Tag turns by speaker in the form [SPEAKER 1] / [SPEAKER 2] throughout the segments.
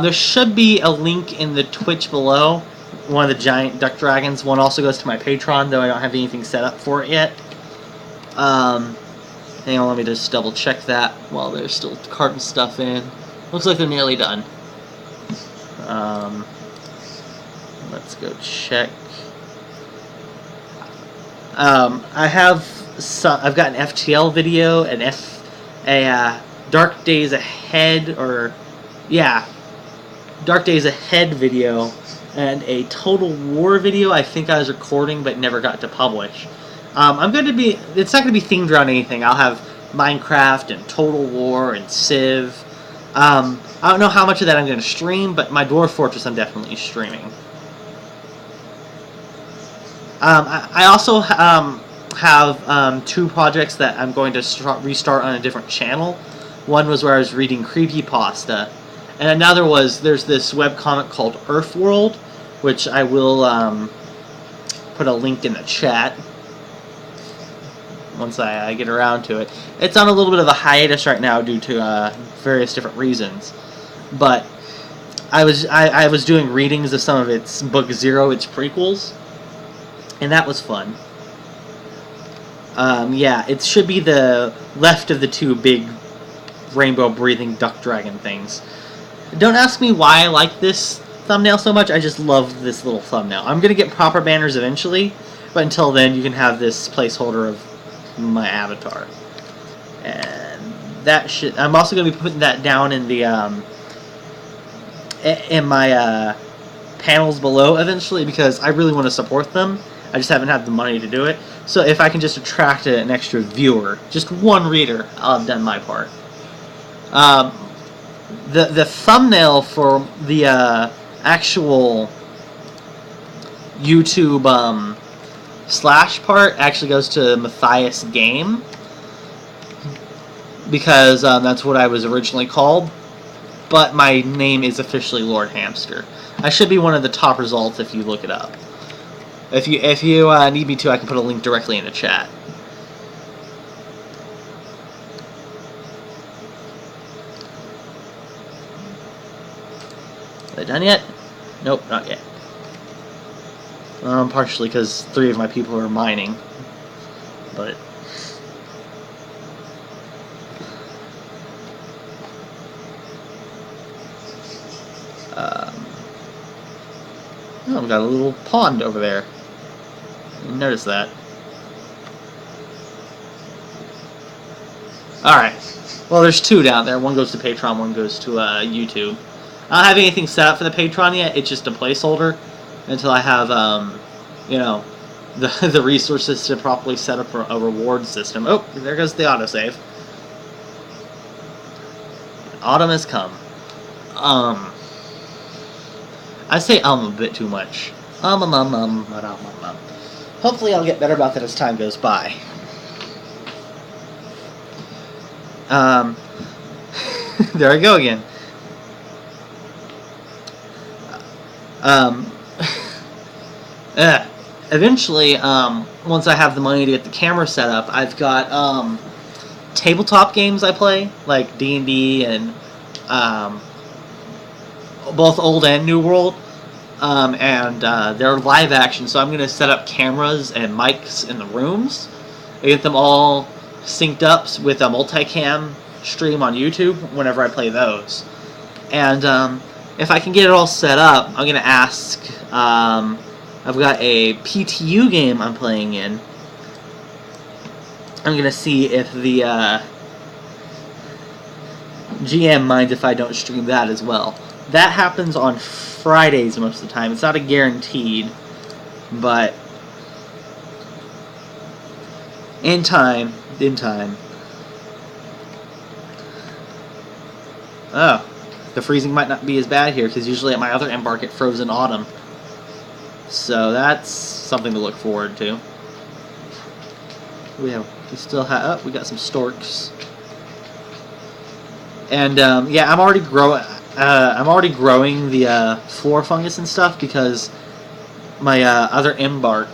[SPEAKER 1] There should be a link in the Twitch below. One of the giant duck dragons. One also goes to my Patreon, though I don't have anything set up for it yet. Hang on, let me just double check that while they're still carting stuff in. Looks like they're nearly done. Let's go check. I've got an FTL video, a Dark Days Ahead, Dark Days Ahead video, and a Total War video I think I was recording but never got to publish. It's not going to be themed around anything. I'll have Minecraft and Total War and Civ. I don't know how much of that I'm going to stream, but my Dwarf Fortress I'm definitely streaming. I also have 2 projects that I'm going to restart on a different channel. One was where I was reading creepypasta, and another was there's this webcomic called Earthworld, which I will put a link in the chat once I get around to it. It's on a little bit of a hiatus right now due to various different reasons, but I was doing readings of some of its Book 0, its prequels, and that was fun. Yeah, it should be the left of the 2 big rainbow-breathing duck dragon things. Don't ask me why I like this thumbnail so much, I just love this little thumbnail. I'm going to get proper banners eventually, but until then you can have this placeholder of my avatar. And that should... I'm also going to be putting that down in the in my panels below eventually, because I really want to support them. I just haven't had the money to do it. So if I can just attract an extra viewer, just one reader, I'll have done my part. The thumbnail for the actual YouTube slash part actually goes to Matthias Game, because that's what I was originally called, but my name is officially Lord Hamster. I should be one of the top results if you look it up. If you need me to, I can put a link directly in the chat. Are they done yet? Nope, not yet. Partially because 3 of my people are mining, but oh, I've got a little pond over there. Didn't notice that. Alright. Well, there's 2 down there. One goes to Patreon, one goes to YouTube. I don't have anything set up for the Patreon yet. It's just a placeholder until I have, you know, the resources to properly set up a reward system. Oh, there goes the autosave. Autumn has come. I say a bit too much. Hopefully I'll get better about that as time goes by. There I go again. Eventually, once I have the money to get the camera set up, I've got tabletop games I play, like D&D and both Old and New World, and they're live action, so I'm going to set up cameras and mics in the rooms, and get them all synced up with a multicam stream on YouTube whenever I play those. And if I can get it all set up, I'm going to ask, I've got a PTU game I'm playing in. I'm going to see if the GM minds if I don't stream that as well. That happens on Fridays most of the time. It's not a guaranteed, but in time. Oh, the freezing might not be as bad here, because usually at my other embark it froze in autumn. So that's something to look forward to. We still have, oh, we got some storks. And yeah, I'm already growing the floor fungus and stuff, because my other embark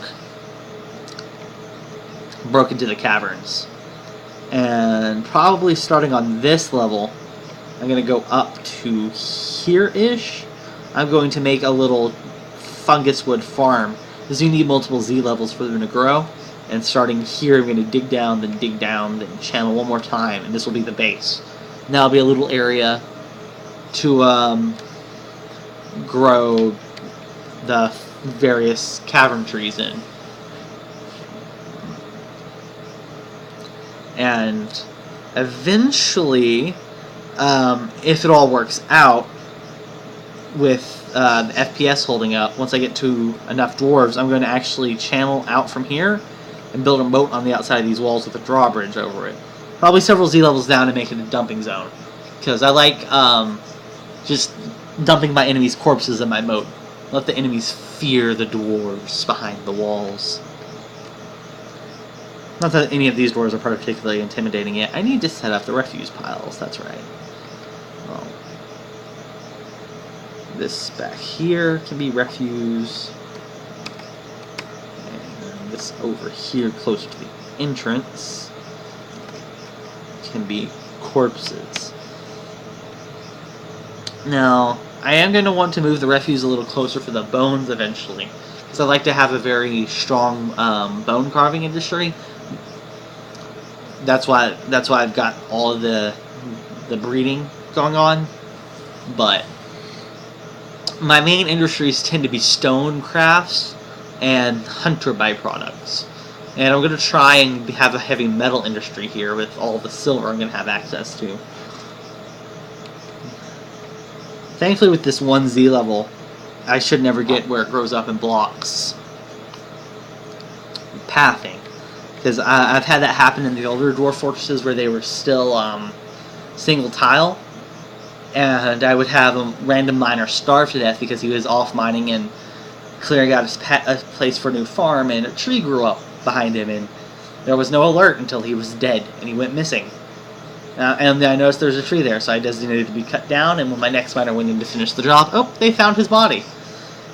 [SPEAKER 1] broke into the caverns. And probably starting on this level, I'm going to go up to here-ish. I'm going to make a little fungus wood farm, because you need multiple Z levels for them to grow. And starting here, I'm going to dig down, then channel one more time, and this will be the base. Now it'll be a little area to grow the various cavern trees in. And eventually, if it all works out, with the FPS holding up, once I get to enough dwarves, I'm going to actually channel out from here and build a moat on the outside of these walls with a drawbridge over it. Probably several Z levels down to make it a dumping zone. Because I like just dumping my enemies' corpses in my moat. Let the enemies fear the dwarves behind the walls. Not that any of these dwarves are particularly intimidating yet. I need to set up the refuse piles, that's right. Well, this back here can be refuse. And this over here, closer to the entrance, can be corpses. Now, I am going to want to move the refuse a little closer for the bones eventually, because I like to have a very strong bone carving industry. That's why I've got all of the breeding going on. But my main industries tend to be stone crafts and hunter byproducts. And I'm going to try and have a heavy metal industry here with all the silver I'm going to have access to. Thankfully, with this one Z level, I should never get where it grows up in blocks. Pathing. Because I've had that happen in the older dwarf fortresses where they were still single tile. And I would have a random miner starve to death because he was off mining and clearing out a place for a new farm, and a tree grew up behind him, and there was no alert until he was dead, and he went missing. And I noticed there was a tree there, so I designated it to be cut down, and when my next miner went in to finish the job, oh, they found his body.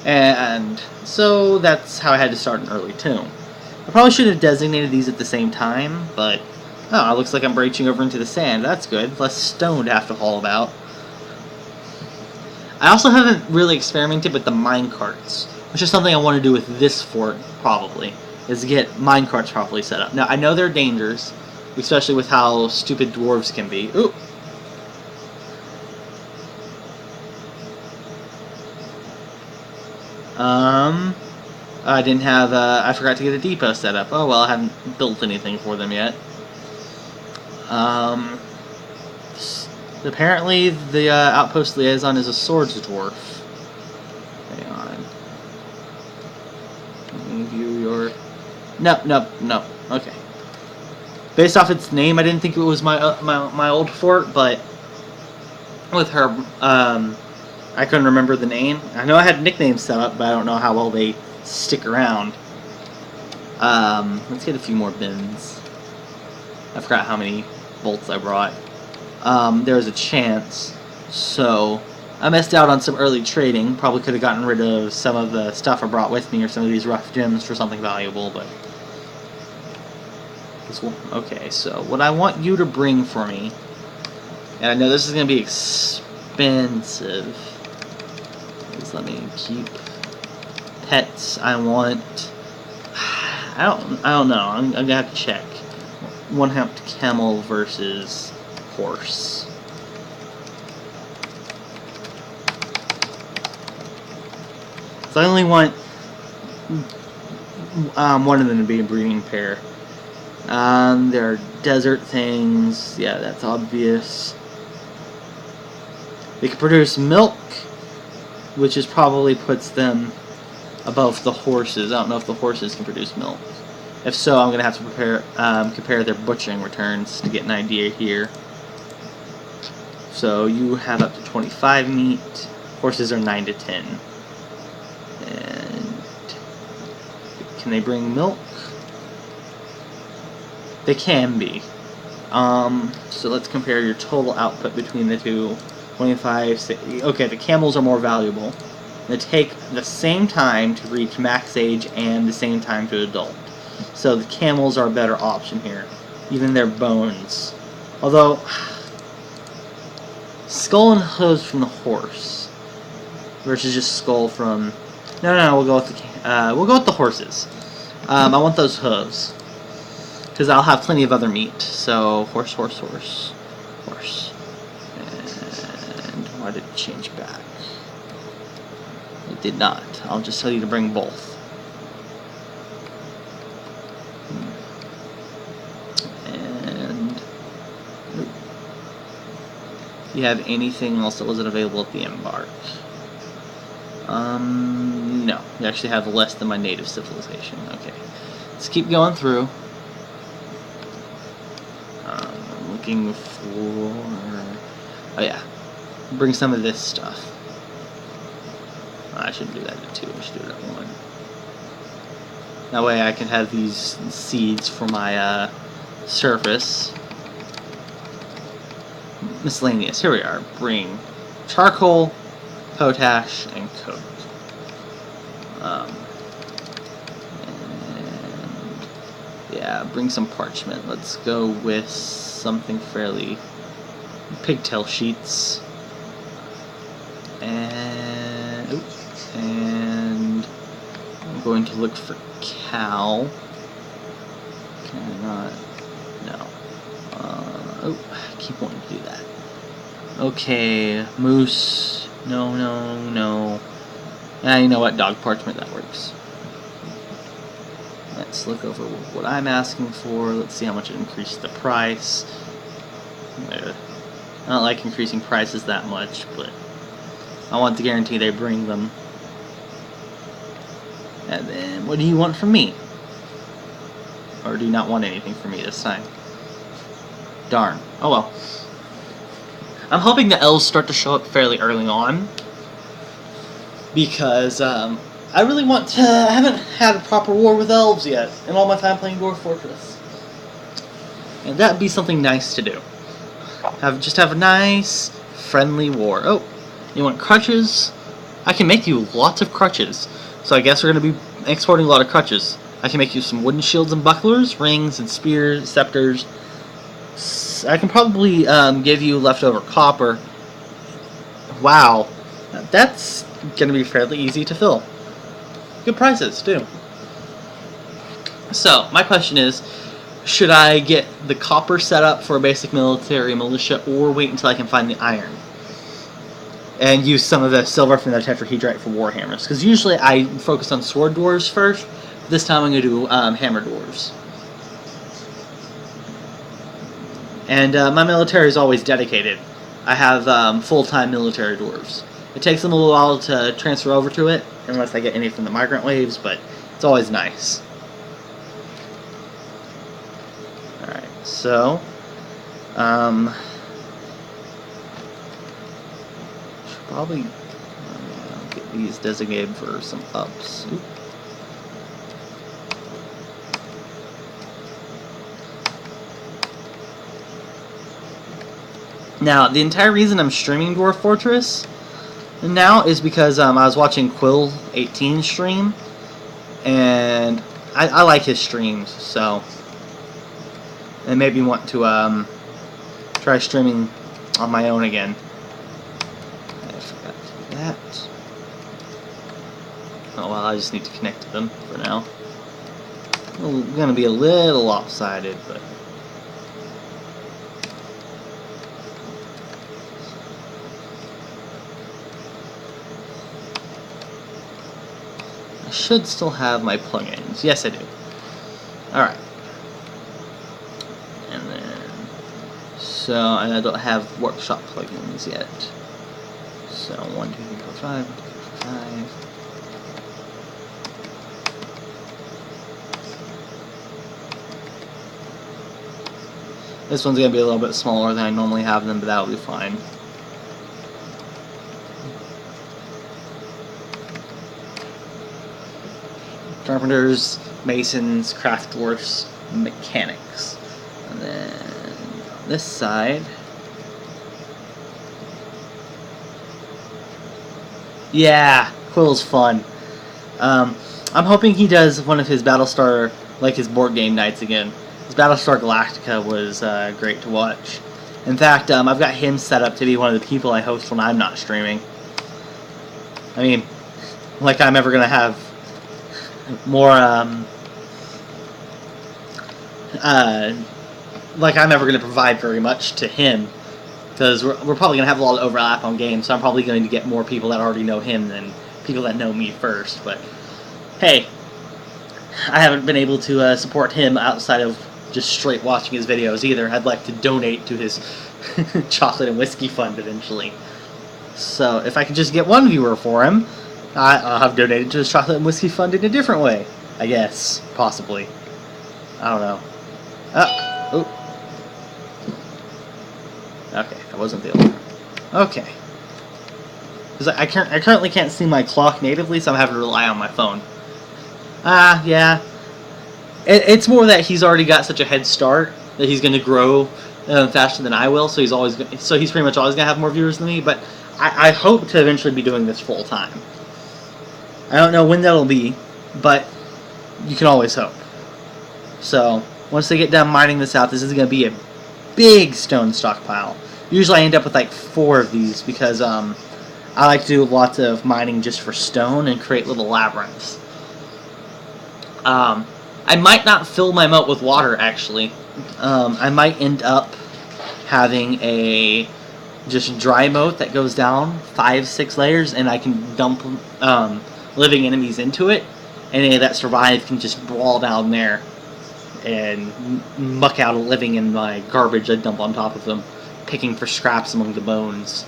[SPEAKER 1] And so that's how I had to start an early tomb. I probably should have designated these at the same time, but oh, it looks like I'm breaching over into the sand. That's good. Less stone to have to haul about. I also haven't really experimented with the minecarts, which is something I want to do with this fort, probably, is to get minecarts properly set up. Now, I know they're dangerous, especially with how stupid dwarves can be. Ooh! I didn't have, I forgot to get a depot set up. Oh well, I haven't built anything for them yet. Apparently the outpost liaison is a swords dwarf. Hang on. Let me view your... No. Okay. Based off its name, I didn't think it was my old fort, but with her, I couldn't remember the name. I know I had nicknames set up, but I don't know how well they stick around. Let's get a few more bins. I forgot how many bolts I brought. There was a chance, so I missed out on some early trading. Probably could have gotten rid of some of the stuff I brought with me, or some of these rough gems for something valuable, but... Okay, so what I want you to bring for me, and I know this is going to be expensive, is let me keep pets. I want... I don't know. I'm going to have to check. One-hopped camel versus horse. So I only want one of them to be a breeding pair. There are desert things. Yeah, that's obvious. They can produce milk, which is probably puts them above the horses. I don't know if the horses can produce milk. If so, I'm going to have to compare their butchering returns to get an idea here. So you have up to 25 meat. Horses are 9 to 10. And can they bring milk? They can be. So let's compare your total output between the two. 25, 60. Okay, the camels are more valuable. They take the same time to reach max age and the same time to adult. So the camels are a better option here. Even their bones. Although, skull and hooves from the horse versus just skull from. No. We'll go with the horses. I want those hooves because I'll have plenty of other meat. So horse. And why did it change back? It did not. I'll just tell you to bring both. And do you have anything else that wasn't available at the embark? No. You actually have less than my native civilization. Okay. Let's keep going through. I'm looking for... Oh yeah. Bring some of this stuff. I shouldn't do that at 2. I should do it at 1. That way I can have these seeds for my surface. Miscellaneous. Here we are. Bring charcoal, potash, and coke. And yeah, bring some parchment. Let's go with something fairly... pigtail sheets. And I'm going to look for cow. Can I not? No. I keep wanting to do that. Okay, moose. No. You know what? Dog parchment, that works. Let's look over what I'm asking for. Let's see how much it increased the price. I don't like increasing prices that much, but I want to guarantee they bring them. And then, what do you want from me? Or do you not want anything from me this time? Darn. Oh well. I'm hoping the elves start to show up fairly early on. Because, I really want to... I haven't had a proper war with elves yet in all my time playing Dwarf Fortress. And that'd be something nice to do. Just have a nice, friendly war. Oh, you want crutches? I can make you lots of crutches. So I guess we're going to be exporting a lot of crutches. I can make you some wooden shields and bucklers, rings and spears, scepters. I can probably give you leftover copper. Wow. That's going to be fairly easy to fill. Good prices, too. So, my question is, should I get the copper set up for a basic military militia, or wait until I can find the iron? And use some of the silver from the tetrahedrite for warhammers. Because usually I focus on sword dwarves first. This time I'm going to do hammer dwarves. And my military is always dedicated. I have full-time military dwarves. It takes them a little while to transfer over to it, unless I get any from the migrant waves, but it's always nice. Alright, so... should probably get these designated for some ups. Oop. Now, the entire reason I'm streaming Dwarf Fortress now is because I was watching Quill18 stream, and I like his streams, so it made me want to try streaming on my own again. I forgot to do that. Oh well, I just need to connect to them for now. It's going to be a little lopsided, but... I should still have my plugins. Yes, I do. Alright. And then... So, and I don't have workshop plugins yet. So, 1, 2, 3, 4, 5, 1, 2, 3, 4, 5. This one's going to be a little bit smaller than I normally have them, but that'll be fine. Carpenters, masons, craft dwarfs, mechanics. And then on this side... Yeah, Quill's fun. I'm hoping he does one of his Battlestar, like his board game nights again. His Battlestar Galactica was great to watch. In fact, I've got him set up to be one of the people I host when I'm not streaming. I mean, like I'm ever gonna have more, like I'm ever gonna provide very much to him, because we're probably gonna have a lot of overlap on games. So I'm probably going to get more people that already know him than people that know me first. But hey, I haven't been able to support him outside of just straight watching his videos either. I'd like to donate to his chocolate and whiskey fund eventually. So if I could just get one viewer for him, I'll have donated to his chocolate and whiskey fund in a different way, I guess. Possibly. I don't know. Oh. Okay, that wasn't the alarm. Okay. Because I currently can't see my clock natively, so I'm having to rely on my phone. Yeah. It's more that he's already got such a head start that he's going to grow faster than I will, so he's pretty much always going to have more viewers than me, but I hope to eventually be doing this full time. I don't know when that'll be, but you can always hope. So, once they get done mining this out, this is going to be a big stone stockpile. Usually I end up with like 4 of these because I like to do lots of mining just for stone and create little labyrinths. I might not fill my moat with water, actually. I might end up having a just dry moat that goes down 5-6 layers, and I can dump living enemies into it, and any that survive can just brawl down there and muck out a living in my garbage I dump on top of them, picking for scraps among the bones.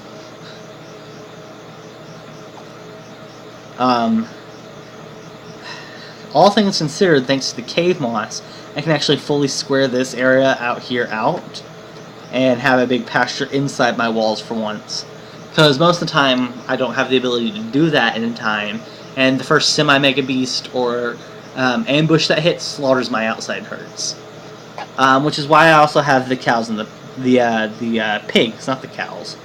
[SPEAKER 1] All things considered, thanks to the cave moss, I can actually fully square this area out here out and have a big pasture inside my walls for once. Because most of the time, I don't have the ability to do that in time, and the first semi-mega beast or ambush that hits slaughters my outside herds. Which is why I also have the cows and the pigs, not the cows.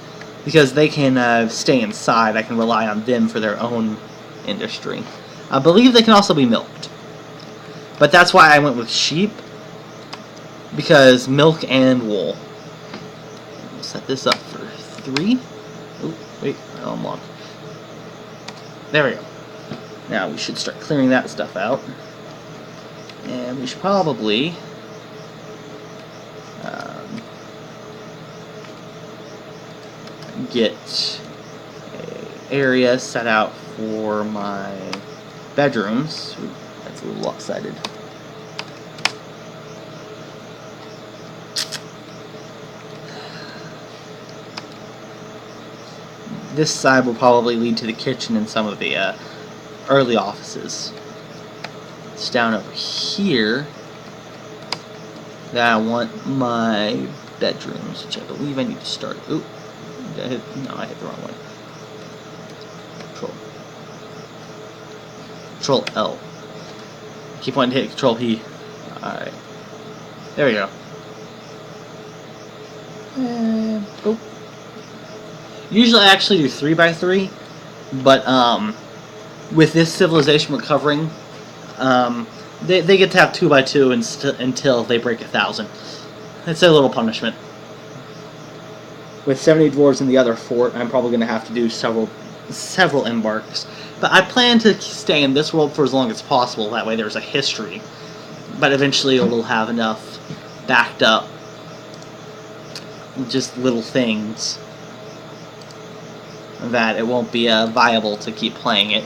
[SPEAKER 1] Because they can stay inside, I can rely on them for their own industry. I believe they can also be milked. But that's why I went with sheep, because milk and wool. We'll set this up for 3. Oh, wait, I'm locked. There we go. Now we should start clearing that stuff out. And we should probably get an area set out for my bedrooms. Ooh, that's a little lopsided. This side will probably lead to the kitchen and some of the early offices. It's down over here that I want my bedrooms, which I believe I need to start. Ooh, did I hit? No, I hit the wrong one. Control L. Keep wanting to hit Control P. Alright. There we go. And oh. Usually I actually do 3x3, but with this civilization we're covering, they get to have 2x2 until they break 1,000. It's a little punishment. With 70 dwarves in the other fort, I'm probably going to have to do several embarks. But I plan to stay in this world for as long as possible, that way there's a history. But eventually it'll have enough backed up, just little things, that it won't be viable to keep playing it.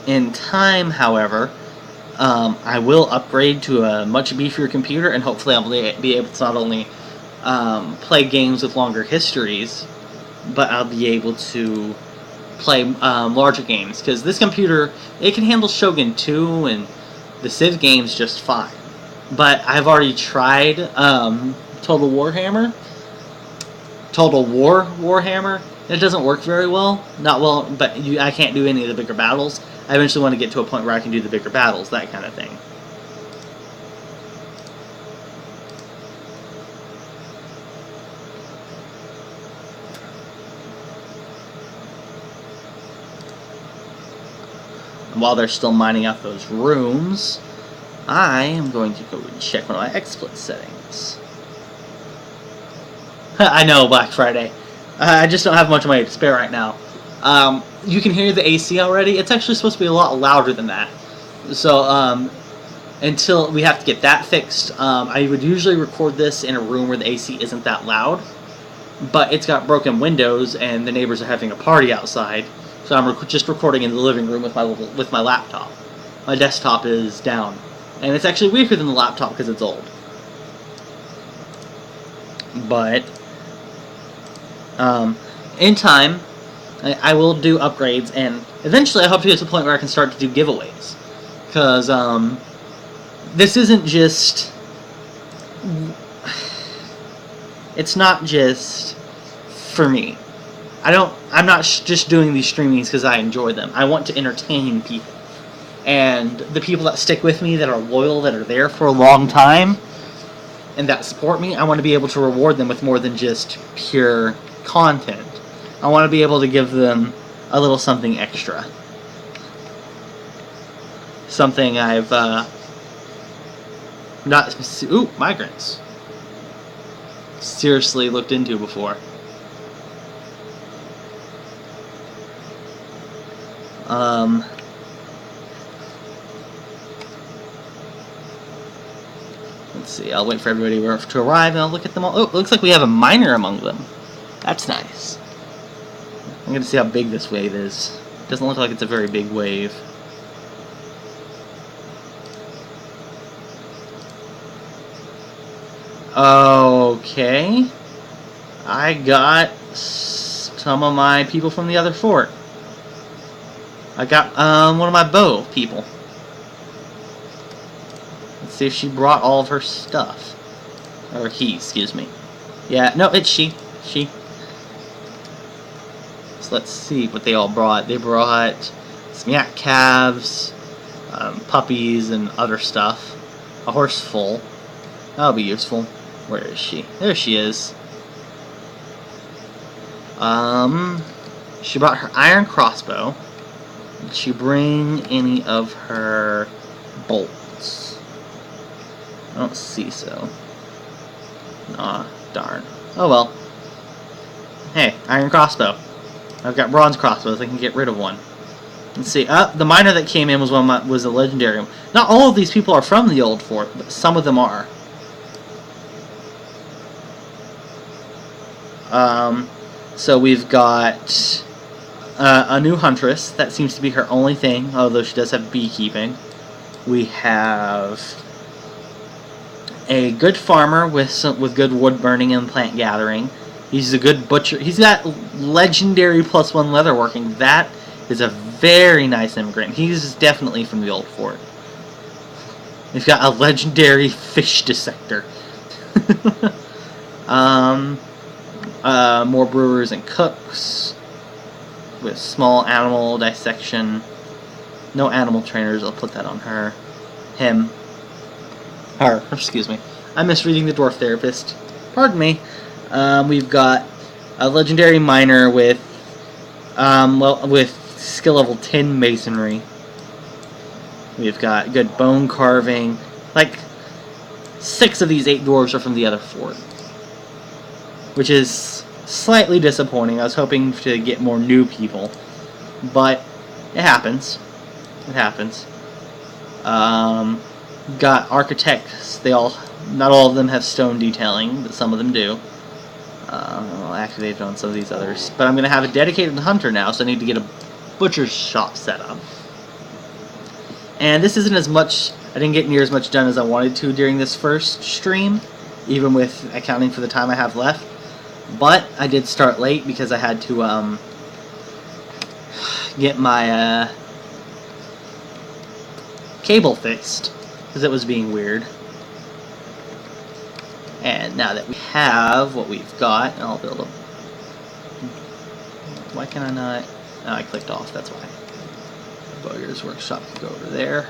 [SPEAKER 1] In time, however, I will upgrade to a much beefier computer, and hopefully I'll be able to not only play games with longer histories, but I'll be able to play larger games, because this computer, it can handle Shogun 2 and the Civ games just fine. But I've already tried Total War Warhammer. It doesn't work very well. Not well, but I can't do any of the bigger battles. I eventually want to get to a point where I can do the bigger battles, that kind of thing. While they're still mining out those rooms, I am going to go check one of my XSplit settings. I know, Black Friday. I just don't have much money to spare right now. You can hear the AC already. It's actually supposed to be a lot louder than that. So, until we have to get that fixed, I would usually record this in a room where the AC isn't that loud. But it's got broken windows, and the neighbors are having a party outside. So I'm just recording in the living room with my laptop. My desktop is down. And it's actually weaker than the laptop because it's old. But in time, I will do upgrades, and eventually I hope to get to the point where I can start to do giveaways. Because this isn't just... It's not just for me. I'm not just doing these streamings because I enjoy them. I want to entertain people. And the people that stick with me, that are loyal, that are there for a long time, and that support me, I want to be able to reward them with more than just pure content. I want to be able to give them a little something extra. Something I've not... Ooh, migrants. Seriously looked into before. Let's see, I'll wait for everybody to arrive and I'll look at them all. Oh, it looks like we have a miner among them. That's nice. I'm gonna see how big this wave is. Doesn't look like it's a very big wave. Okay. I got some of my people from the other fort. I got one of my bow people. Let's see if she brought all of her stuff. Or he, excuse me. Yeah, no, it's she. She. So let's see what they all brought. They brought some yak calves, puppies, and other stuff. A horse full. That'll be useful. Where is she? There she is. She brought her iron crossbow. Did she bring any of her bolts? I don't see so. Aw, darn. Oh well. Hey, iron crossbow. I've got bronze crossbows. I can get rid of one. Let's see. The miner that came in was was a legendary. Not all of these people are from the old fort, but some of them are. So we've got a new huntress. That seems to be her only thing, although she does have beekeeping. We have a good farmer with good wood burning and plant gathering. He's a good butcher. He's got legendary +1 leatherworking. That is a very nice immigrant. He's definitely from the old fort. We've got a legendary fish dissector. More brewers and cooks with small animal dissection. No animal trainers. I'll put that on her. Him. Her. Excuse me. I'm misreading the dwarf therapist. Pardon me. We've got a legendary miner with with skill level 10 masonry. We've got good bone carving. Like 6 of these 8 dwarves are from the other fort, which is slightly disappointing. I was hoping to get more new people, but it happens. It happens. Got architects. Not all of them have stone detailing, but some of them do. I'll activate it on some of these others. But I'm going to have a dedicated hunter now, so I need to get a butcher's shop set up. And this isn't as much... I didn't get near as much done as I wanted to during this first stream, even with accounting for the time I have left. But I did start late because I had to get my cable fixed, because it was being weird. And now that we have what we've got, I'll build a... Why can I not... Oh, I clicked off, that's why. Butcher's workshop can go over there.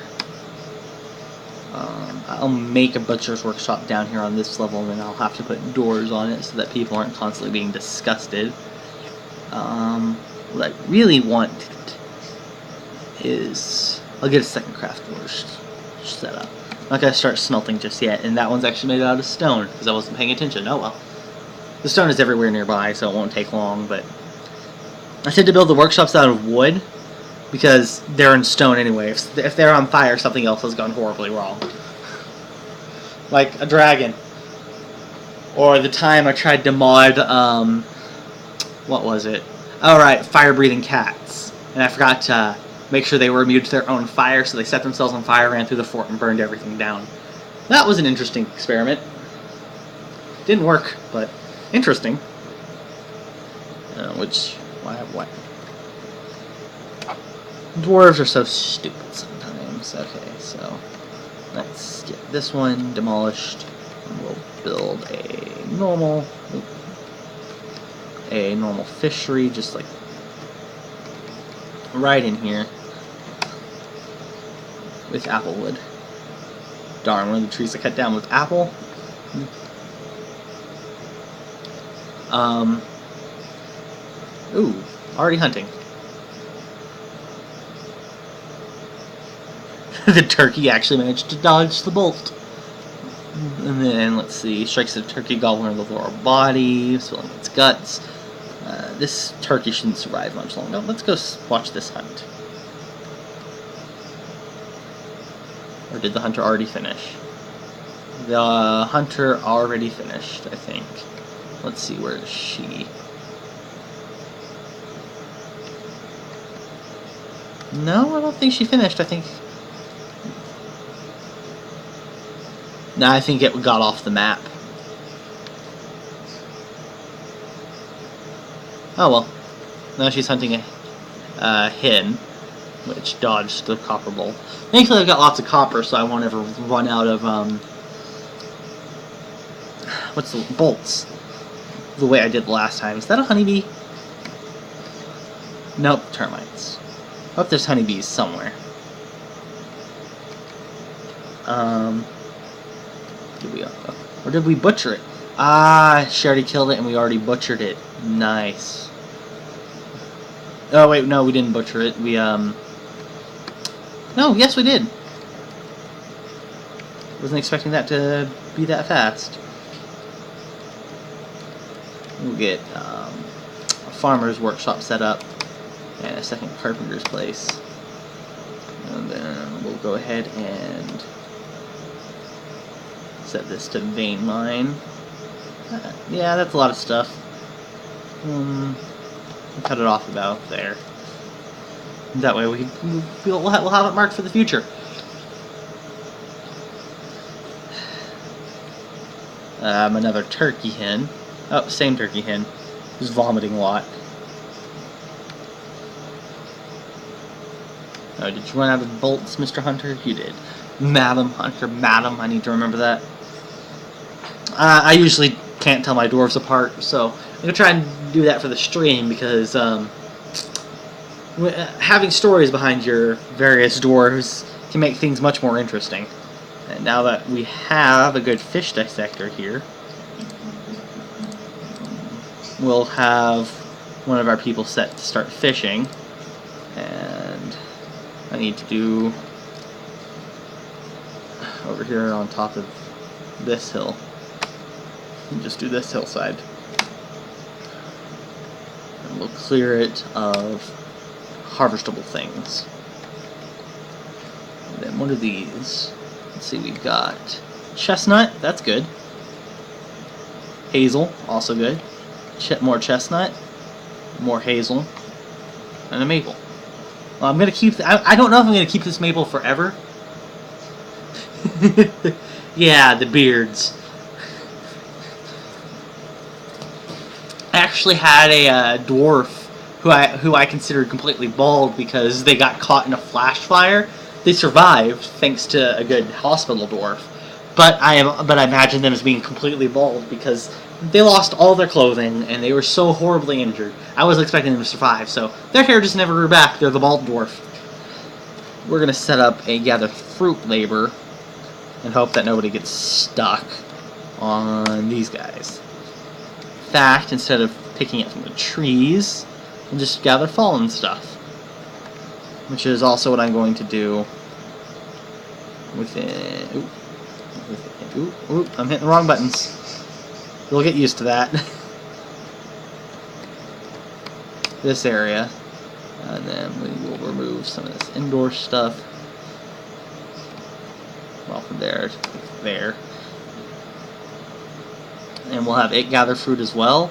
[SPEAKER 1] I'll make a butcher's workshop down here on this level, and then I'll have to put doors on it so that people aren't constantly being disgusted. What I really want is... I'll get a second craft door set up. not gonna start smelting just yet, and that one's actually made out of stone because I wasn't paying attention. Oh well. The stone is everywhere nearby, so it won't take long. But I tend to build the workshops out of wood because they're in stone anyway. If they're on fire, something else has gone horribly wrong. Like a dragon. Or the time I tried to mod, what was it? Oh right, fire-breathing cats. And I forgot to make sure they were immune to their own fire, so they set themselves on fire, ran through the fort, and burned everything down. That was an interesting experiment. Didn't work, but interesting. What? Dwarves are so stupid sometimes. Okay, so let's get this one demolished, and we'll build a normal fishery, just like right in here with apple wood. Darn, one of the trees I cut down with apple. Ooh, already hunting. The turkey actually managed to dodge the bolt. And then, let's see, strikes the turkey gobbler in the lower body, swelling its guts. This turkey shouldn't survive much longer. No, let's go watch this hunt. Or did the hunter already finish? The hunter already finished, I think. Let's see, where is she? No, I don't think she finished. I think it got off the map. Oh well. Now she's hunting a hen, which dodged the copper bolt. Thankfully I've got lots of copper, so I won't ever run out of, what's the bolts? The way I did the last time. Is that a honeybee? Nope, termites. I hope there's honeybees somewhere. Or did we butcher it? Ah, she already killed it and we already butchered it. Nice. Oh wait, no, we didn't butcher it. We, no, yes we did. Wasn't expecting that to be that fast. We'll get a farmer's workshop set up and a second carpenter's place. And then we'll go ahead and set this to vein mine. Yeah, that's a lot of stuff. We'll cut it off about there. That way we'll have it marked for the future. Another turkey hen. Oh, same turkey hen. Who's vomiting a lot. Oh, did you run out of bolts, Mr. Hunter? You did. Madam Hunter, Madam, I need to remember that. I usually can't tell my dwarves apart, so I'm going to try and do that for the stream, because having stories behind your various dwarves can make things much more interesting. And now that we have a good fish dissector here, we'll have one of our people set to start fishing. And I need to do over here on top of this hill. And just do this hillside. And we'll clear it of harvestable things. And then what are these? Let's see, we've got chestnut, that's good. Hazel, also good. More chestnut, more hazel, and a maple. Well, I'm gonna keep. I don't know if I'm gonna keep this maple forever. Yeah, the beards. I actually had a dwarf who I considered completely bald because they got caught in a flash fire. They survived thanks to a good hospital dwarf, but I imagine them as being completely bald because they lost all their clothing and they were so horribly injured. I was expecting them to survive, so their hair just never grew back. They're the bald dwarf. We're gonna set up a gather fruit labor and hope that nobody gets stuck on these guys. In fact, instead of picking it from the trees, we'll just gather fallen stuff, which is also what I'm going to do within. Ooh, Oop, I'm hitting the wrong buttons. We'll get used to that. This area. And then we will remove some of this indoor stuff. Well, from there to there. And we'll have it gather fruit as well.